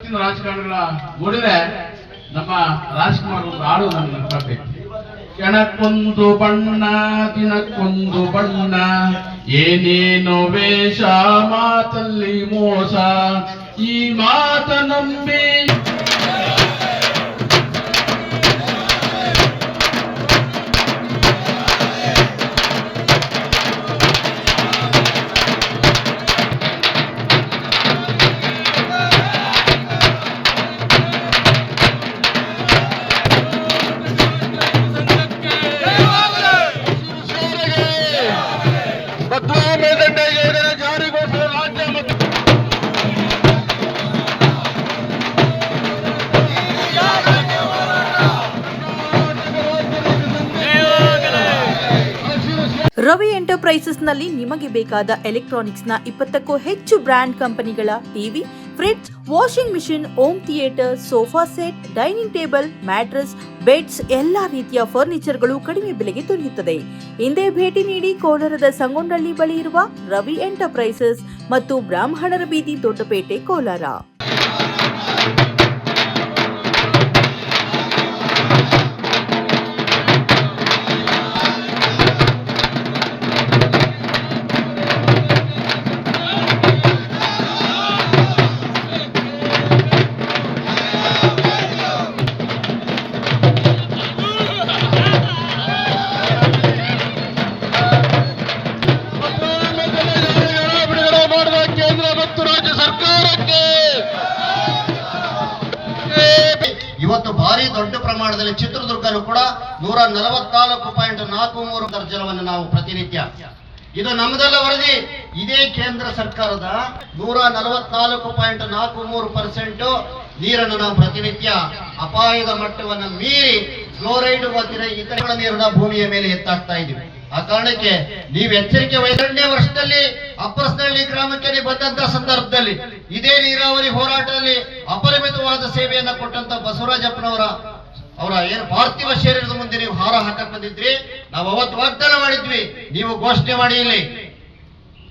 ಇವತ್ತಿನ ರಾಜಕಾರಣಿಗಳ ನೋಡಿದ್ರೆ ನಮ್ಮ ರಾಜ್ಕುಮಾರ್ ಒಂದು ಹಾಡು ನನಗೆ ನೆನಪಾಗ್ತೈತಿ. ಕ್ಷಣಕ್ಕೊಂದು ಬಣ್ಣ ದಿನಕ್ಕೊಂದು ಬಣ್ಣ, ಏನೇನೋ ವೇಷ ಮಾತಲ್ಲಿ ಮೋಸ, ಈ ಮಾತ ನಂಬಿ ರವಿ ಎಂಟರ್ಪ್ರೈಸಸ್ನಲ್ಲಿ ನಿಮಗೆ ಬೇಕಾದ ಎಲೆಕ್ಟ್ರಾನಿಕ್ಸ್ನ 20ಕ್ಕೂ ಹೆಚ್ಚು ಬ್ರ್ಯಾಂಡ್ ಕಂಪನಿಗಳ TV, fridge, washing machine, home theatre, sofa set, dining table, mattress, beds ಎಲ್ಲಾ ರೀತಿಯ ಫರ್ನಿಚರ್ಗಳು ಕಡಿಮೆ ಬೆಲೆಗೆ ದೊರೆಯುತ್ತದೆ. ಹಿಂದೆ ಭೇಟಿ ನೀಡಿ ಕೋಲಾರದ ಸಂಗೊಂಡಳ್ಳಿ ಬಳಿ ಇರುವ ರವಿ ಎಂಟರ್ಪ್ರೈಸಸ್ ಮತ್ತು ಬ್ರಾಹ್ಮಣರ ಬೀದಿ, ದೊಡ್ಡಪೇಟೆ, ಕೋಲಾರ. ಇವತ್ತು ಭಾರಿ ದೊಡ್ಡ ಪ್ರಮಾಣದಲ್ಲಿ ಚಿತ್ರದುರ್ಗನೂ ಕೂಡ 144.43 ದರ್ಜನವನ್ನು ನಾವು ಪ್ರತಿನಿತ್ಯ, ಇದು ನಮ್ಮದೆಲ್ಲ ವರದಿ, ಇದೇ ಕೇಂದ್ರ ಸರ್ಕಾರದ 144.43% ನೀರನ್ನು ನಾವು ಪ್ರತಿನಿತ್ಯ ಅಪಾಯದ ಮಟ್ಟವನ್ನು ಮೀರಿ ಫ್ಲೋರೈಡ್ ಮತ್ತು ಇತರ ನೀರನ್ನ ಭೂಮಿಯ ಮೇಲೆ ಎತ್ತಾಕ್ತಾ ಇದ್ದೀವಿ. ಆ ಕಾರಣಕ್ಕೆ ನೀವು ಎಚ್ಚರಿಕೆ ವಹಿಸನೇ ವರ್ಷದಲ್ಲಿ ಅಪ್ಪರಸನಹಳ್ಳಿ ಗ್ರಾಮಕ್ಕೆ ನೀವು ಬಂದಂತ ಸಂದರ್ಭದಲ್ಲಿ ಇದೇ ನೀರಾವರಿ ಹೋರಾಟದಲ್ಲಿ ಅಪರಿಮಿತವಾದ ಸೇವೆಯನ್ನ ಕೊಟ್ಟಂತ ಬಸವರಾಜಪ್ಪನವರ ಏನು ಪಾರ್ಥಿವ ಶರೀರದ ಮುಂದೆ ನೀವು ಹಾರ ಹಾಕಕ್ ಬಂದಿದ್ರಿ. ನಾವು ಅವತ್ತು ವಾಗ್ದಾನ ಮಾಡಿದ್ವಿ, ನೀವು ಘೋಷಣೆ ಮಾಡಿ ಇಲ್ಲಿ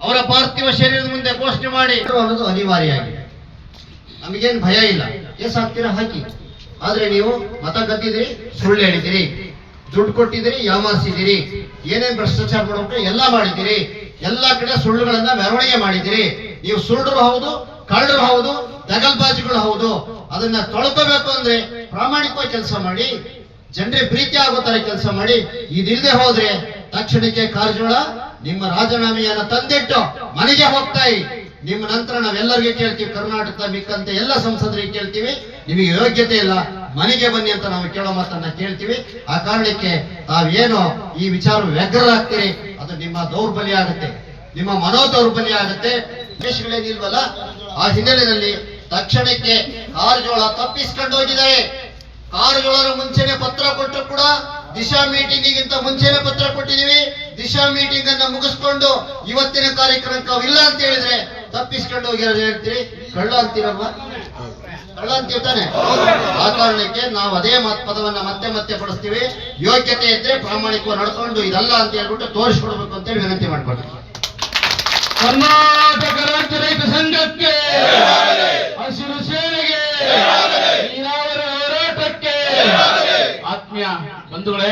ಅವರ ಪಾರ್ಥಿವ ಶರೀರದ ಮುಂದೆ ಘೋಷಣೆ ಮಾಡಿ ಅನ್ನೋದು ಅನಿವಾರ್ಯ ಆಗಿದೆ. ನಮಗೇನು ಭಯ ಇಲ್ಲ, ಕೇಸ್ ಹಾಕ್ತೀರಾ ಹಾಕಿ, ಆದ್ರೆ ನೀವು ಮತ ಗದ್ದಿದ್ರಿ, ಸುಳ್ಳು ಹೇಳಿದಿರಿ, ದುಡ್ಡು ಕೊಟ್ಟಿದ್ದೀರಿ, ಯಾಮಾರಿಸಿದಿರಿ, ಏನೇನ್ ಭ್ರಷ್ಟಾಚಾರ ಮಾಡಬೇಕು ಎಲ್ಲ ಮಾಡಿದಿರಿ, ಎಲ್ಲಾ ಕಡೆ ಸುಳ್ಳುಗಳನ್ನ ಮೆರವಣಿಗೆ ಮಾಡಿದಿರಿ. ನೀವು ಸುಳ್ಳರು ಹೌದು, ಕಳ್ಳರು ಹೌದು, ದಗಲ್ಬಾಜಿಗಳು ಹೌದು. ಅದನ್ನ ತೊಳ್ಕೋಬೇಕು ಅಂದ್ರೆ ಪ್ರಾಮಾಣಿಕವಾಗಿ ಕೆಲಸ ಮಾಡಿ, ಜನರಿಗೆ ಪ್ರೀತಿ ಆಗೋ ತರ ಕೆಲಸ ಮಾಡಿ. ಇದಿಲ್ಲದೆ ಹೋದ್ರೆ ತಕ್ಷಣಕ್ಕೆ ಕಾರಜೋಳ ನಿಮ್ಮ ರಾಜೀನಾಮೆಯನ್ನ ತಂದಿಟ್ಟು ಮನೆಗೆ ಹೋಗ್ತಾಯಿ. ನಿಮ್ಮ ನಂತರ ನಾವೆಲ್ಲರಿಗೆ ಕೇಳ್ತೀವಿ, ಕರ್ನಾಟಕದ ಮಿಕ್ಕಂತೆ ಎಲ್ಲ ಸಂಸದರಿಗೆ ಕೇಳ್ತೀವಿ, ನಿಮಗೆ ಯೋಗ್ಯತೆ ಇಲ್ಲ, ಮನೆಗೆ ಬನ್ನಿ ಅಂತ ನಾವು ಕೇಳೋ ಮಾತನ್ನ ಕೇಳ್ತೀವಿ. ಆ ಕಾರಣಕ್ಕೆ ತಾವೇನೋ ಈ ವಿಚಾರ ವ್ಯಗ್ರರಾಗ್ತೀರಿ, ಅದು ನಿಮ್ಮ ದೌರ್ಬಲ್ಯ ಆಗುತ್ತೆ, ನಿಮ್ಮ ಮನೋ ದೌರ್ಬಲ್ಯ ಆಗುತ್ತೆ. ದೇಶಗಳೇನಿಲ್ವಲ್ಲ, ಆ ಹಿನ್ನೆಲೆಯಲ್ಲಿ ತಕ್ಷಣಕ್ಕೆ ಕಾರಜೋಳ ತಪ್ಪಿಸ್ಕೊಂಡು ಹೋಗಿದ್ದಾರೆ. ಕಾರಜೋಳರ ಮುಂಚೆನೆ ಪತ್ರ ಕೊಟ್ಟರು ಕೂಡ, ದಿಶಾ ಮೀಟಿಂಗಿಗಿಂತ ಮುಂಚೆನೆ ಪತ್ರ ಕೊಟ್ಟಿದೀವಿ. ದಿಶಾ ಮೀಟಿಂಗ್ ಅನ್ನ ಮುಗಿಸ್ಕೊಂಡು ಇವತ್ತಿನ ಕಾರ್ಯಕ್ರಮಕ್ಕೆ ಇಲ್ಲ ಅಂತ ಹೇಳಿದ್ರೆ ತಪ್ಪಿಸ್ಕೊಂಡು ಹೋಗಿರೋದು ಹೇಳ್ತೀರಿ, ಕಳ್ಳ ಅಂತೀರಲ್ವಾ? ಕಳ್ಳ ಅಂತೀರ್ತಾನೆ. ಆ ಕಾರಣಕ್ಕೆ ನಾವು ಅದೇ ಪದವನ್ನ ಮತ್ತೆ ಮತ್ತೆ ಪಡಿಸ್ತೀವಿ. ಯೋಗ್ಯತೆ ಇದ್ರೆ ಪ್ರಾಮಾಣಿಕವಾಗಿ ನಡ್ಕೊಂಡು ಇದಲ್ಲ ಅಂತ ಹೇಳ್ಬಿಟ್ಟು ತೋರಿಸ್ಕೊಡ್ಬೇಕು ಅಂತೇಳಿ ವಿನಂತಿ ಮಾಡ್ಕೊಳ್ತೀವಿ. ಕರ್ನಾಟಕ ರಾಜ್ಯ ರೈತ ಸಂಘಕ್ಕೆ, ಹಸಿರು ಸೇನೆಗೆ, ನೀರಾವರಿ ಹೋರಾಟಕ್ಕೆ, ಆತ್ಮೀಯ ಬಂಧುಗಳೇ,